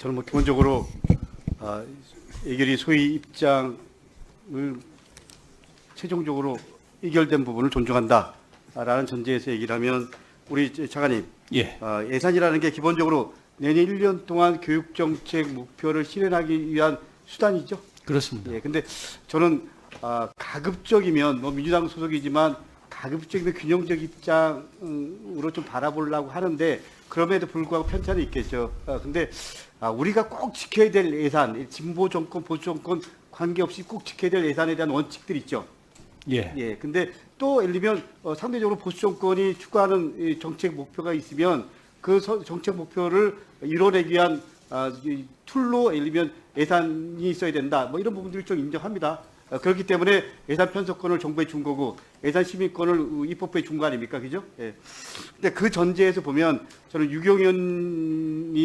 저는 뭐 기본적으로 예결위 소위 입장을 최종적으로 의결된 부분을 존중한다라는 전제에서 얘기를 하면 우리 차관님, 예. 예산이라는 게 기본적으로 내년 1년 동안 교육정책 목표를 실현하기 위한 수단이죠. 그렇습니다. 예, 근데 저는 가급적이면 뭐 민주당 소속이지만 가급적이면 균형적 입장으로 좀 바라보려고 하는데 그럼에도 불구하고 편차는 있겠죠. 근데 우리가 꼭 지켜야 될 예산, 진보 정권, 보수 정권 관계없이 꼭 지켜야 될 예산에 대한 원칙들이 있죠. 예. 예, 근데 또 예를 들면 상대적으로 보수 정권이 추구하는 이 정책 목표가 있으면 그 정책 목표를 이뤄내기 위한 이 툴로 예를 들면 예산이 있어야 된다. 뭐 이런 부분들을 좀 인정합니다. 그렇기 때문에 예산 편성권을 정부에 준 거고 예산 심의권을 입법부에 준 거 아닙니까, 그죠? 예. 근데 그 전제에서 보면 저는 유경현님이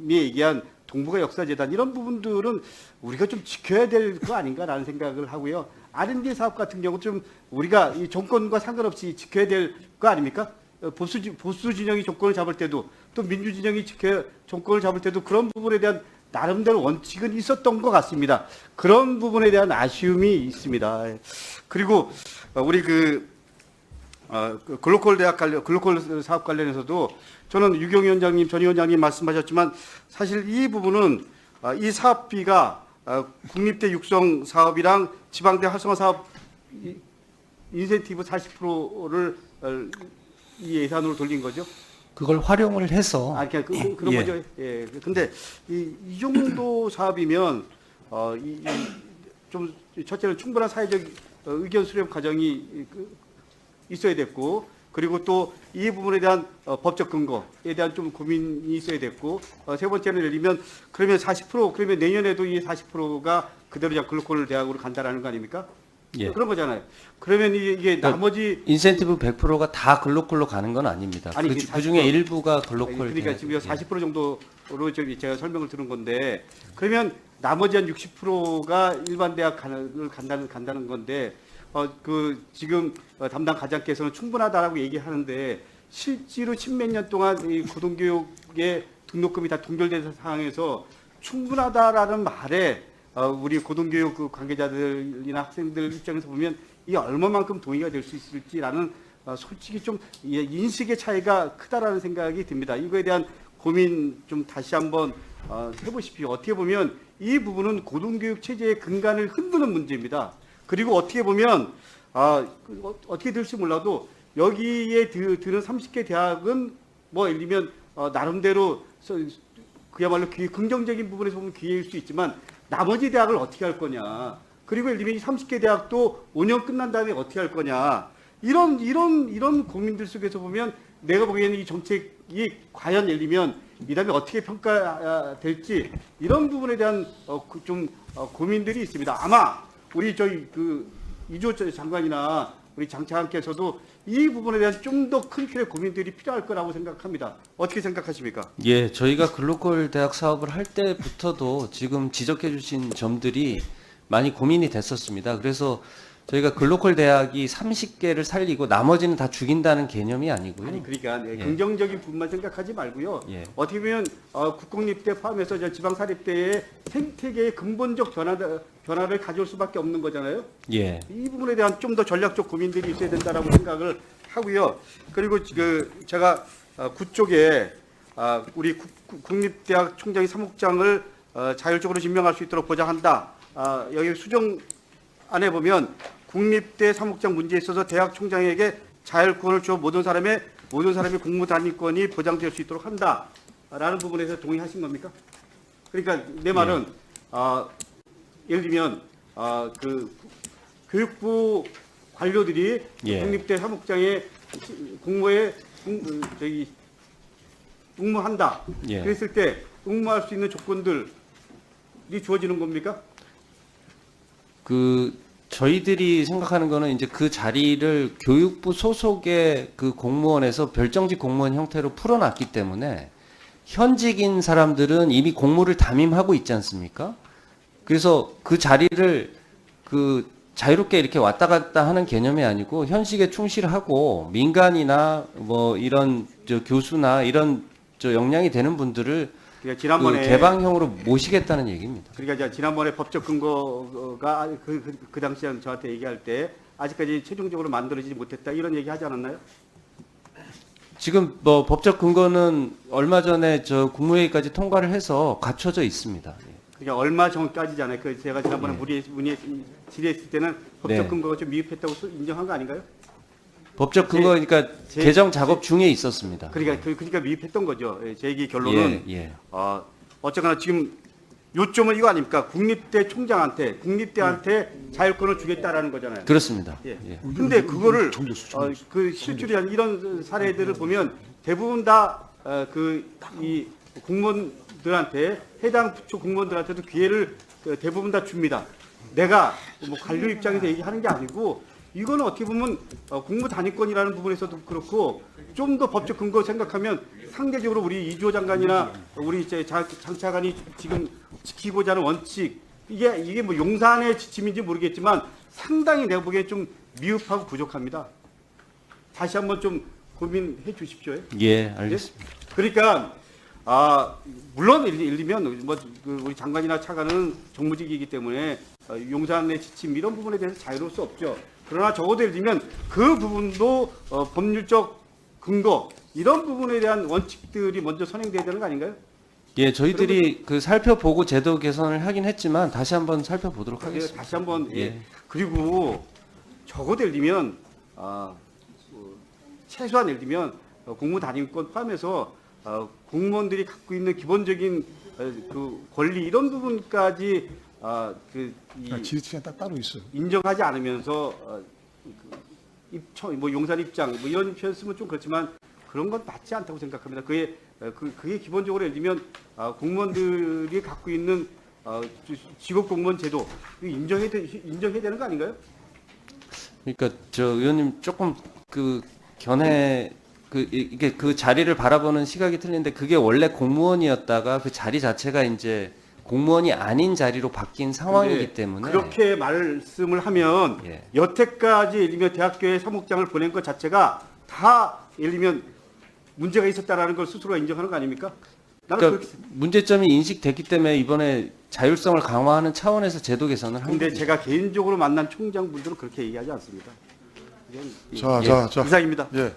얘기한 동북아 역사재단 이런 부분들은 우리가 좀 지켜야 될 거 아닌가라는 생각을 하고요. R&D 사업 같은 경우 좀 우리가 이 정권과 상관없이 지켜야 될 거 아닙니까? 보수 진영이 정권을 잡을 때도 또 민주 진영이 정권을 잡을 때도 그런 부분에 대한 나름대로 원칙은 있었던 것 같습니다. 그런 부분에 대한 아쉬움이 있습니다. 그리고 우리 글로컬 사업 관련해서도 저는 유경 위원장님, 전 위원장님 말씀하셨지만 사실 이 부분은 이 사업비가 국립대 육성 사업이랑 지방대 활성화 사업 인센티브 40%를 이 예산으로 돌린 거죠. 그걸 활용을 해서 그런 예. 거죠. 예. 근데 이 정도 사업이면 좀 첫째는 충분한 사회적 의견 수렴 과정이 있어야 됐고, 그리고 또 이 부분에 대한 법적 근거에 대한 좀 고민이 있어야 됐고, 세 번째는 예를 들면 그러면 40% 그러면 내년에도 이 40%가 그대로 그냥 글로컬 대학으로 간다라는 거 아닙니까? 예. 그런 거잖아요. 그러면 이게 나머지 인센티브 100%가 다 글로컬로 가는 건 아닙니다. 아니, 그 중에 일부가 글로컬. 그러니까 지금 40% 정도로 제가 설명을 들은 건데 그러면 나머지 한 60%가 일반 대학을 간다는 건데 지금 담당 과장께서는 충분하다라고 얘기하는데 실제로 십몇 년 동안 이 고등교육의 등록금이 다 동결된 상황에서 충분하다라는 말에 우리 고등교육 그 관계자들이나 학생들 입장에서 보면 이게 얼마만큼 동의가 될 수 있을지라는 솔직히 좀 인식의 차이가 크다라는 생각이 듭니다. 이거에 대한 고민 좀 다시 한번 해보십시오. 어떻게 보면 이 부분은 고등교육 체제의 근간을 흔드는 문제입니다. 그리고 어떻게 보면 어떻게 될지 몰라도 여기에 드는 30개 대학은 뭐 예를 들면 나름대로 그야말로 긍정적인 부분에서 보면 기회일 수 있지만 나머지 대학을 어떻게 할 거냐. 그리고 예를 들면 이 30개 대학도 5년 끝난 다음에 어떻게 할 거냐. 이런 고민들 속에서 보면 내가 보기에는 이 정책이 과연 예를 들면 이 다음에 어떻게 평가될지 이런 부분에 대한 좀 고민들이 있습니다. 아마 우리 이조 장관이나 우리 장 차관께서도 이 부분에 대한 좀 더 큰 틀의 고민들이 필요할 거라고 생각합니다. 어떻게 생각하십니까? 예, 저희가 글로컬 대학 사업을 할 때부터도 지금 지적해 주신 점들이 많이 고민이 됐었습니다. 그래서 저희가 글로컬 대학이 30개를 살리고 나머지는 다 죽인다는 개념이 아니고요. 아니 그러니까 예. 긍정적인 부분만 생각하지 말고요. 예. 어떻게 보면 국공립대 포함해서 지방사립대의 생태계의 근본적 변화를 가져올 수밖에 없는 거잖아요. 예. 이 부분에 대한 좀 더 전략적 고민들이 있어야 된다라고 생각을 하고요. 그리고 제가 구쪽에 우리 국립대학 총장이 사무국장을 자율적으로 임명할 수 있도록 보장한다. 여기 수정안에 보면 국립대 사무국장 문제에 있어서 대학 총장에게 자율권을 주어 모든 사람이 공무 단위권이 보장될 수 있도록 한다라는 부분에서 동의하신 겁니까? 그러니까 내 말은 예를 들면 교육부 관료들이 예. 국립대 사무국장의 공모에 응모한다. 예. 그랬을 때 응모할 수 있는 조건들이 주어지는 겁니까? 저희들이 생각하는 거는 이제 그 자리를 교육부 소속의 그 공무원에서 별정직 공무원 형태로 풀어놨기 때문에 현직인 사람들은 이미 공무를 담임하고 있지 않습니까? 그래서 그 자리를 자유롭게 이렇게 왔다 갔다 하는 개념이 아니고 현직에 충실하고 민간이나 뭐 이런 교수나 이런 역량이 되는 분들을 그러니까 그 지난번에 개방형으로 모시겠다는 얘기입니다. 그러니까 이제 지난번에 법적 근거가 그 당시에 저한테 얘기할 때 아직까지 최종적으로 만들어지지 못했다 이런 얘기 하지 않았나요? 지금 뭐 법적 근거는 얼마 전에 저 국무회의까지 통과를 해서 갖춰져 있습니다. 예. 그러니까 얼마 전까지잖아요. 그 제가 지난번에 질의했을 때는 법적 네. 근거가 좀 미흡했다고 인정한 거 아닌가요? 법적 근거 그러니까 제- 개정 작업 중에 있었습니다. 그러니까 미흡했던 거죠. 제 얘기 결론은 예, 예. 어쨌거나 지금 요점은 이거 아닙니까? 국립대 총장한테 자율권을 주겠다라는 거잖아요. 그렇습니다. 예. 예. 근데 그거를 정교수, 그 실줄이한 이런 사례들을 보면 대부분 다 이 공무원들한테 해당 부처 공무원들한테도 기회를 대부분 다 줍니다. 내가 뭐 관료 입장에서 얘기하는 게 아니고 이거는 어떻게 보면 공무 단위권이라는 부분에서도 그렇고 좀 더 법적 근거 생각하면 상대적으로 우리 이주호 장관이나 우리 이제 장차관이 지금 지키고자 하는 원칙 이게 뭐 용산의 지침인지 모르겠지만 상당히 내가 보기에 좀 미흡하고 부족합니다. 다시 한번 좀 고민해 주십시오. 예, 알겠습니다. 그러니까 물론 예를 들면 우리 장관이나 차관은 정무직이기 때문에 용산의 지침 이런 부분에 대해서 자유로울 수 없죠. 그러나 적어도 예를 들면 그 부분도 법률적 근거 이런 부분에 대한 원칙들이 먼저 선행돼야 되는 거 아닌가요? 예, 저희들이 그 살펴보고 제도 개선을 하긴 했지만 다시 한번 살펴보도록 하겠습니다. 다시 한번 예. 그리고 적어도 예를 들면 최소한 예를 들면 공무단임권 포함해서 공무원들이 갖고 있는 기본적인 그 권리 이런 부분까지 지지층이 딱 따로 있어요. 인정하지 않으면서 뭐 용산 입장 뭐 이런 표현 쓰면 좀 그렇지만 그런 건 맞지 않다고 생각합니다. 그게 기본적으로 예를 들면 공무원들이 갖고 있는 직업 공무원 제도 인정해야 되는 거 아닌가요? 그러니까 저 의원님 조금 그 견해 이게 그 자리를 바라보는 시각이 틀린데 그게 원래 공무원이었다가 그 자리 자체가 이제 공무원이 아닌 자리로 바뀐 상황이기 근데 때문에 그렇게 말씀을 하면 예. 여태까지 예를 들면 대학교에 사무국장을 보낸 것 자체가 다 예를 들면 문제가 있었다라는 걸 스스로가 인정하는 거 아닙니까? 나는 그러니까 문제점이 인식됐기 때문에 이번에 자율성을 강화하는 차원에서 제도 개선을 한 근데 겁니다. 제가 개인적으로 만난 총장분들은 그렇게 얘기하지 않습니다. 이건 자, 예, 자, 자. 이상입니다. 예.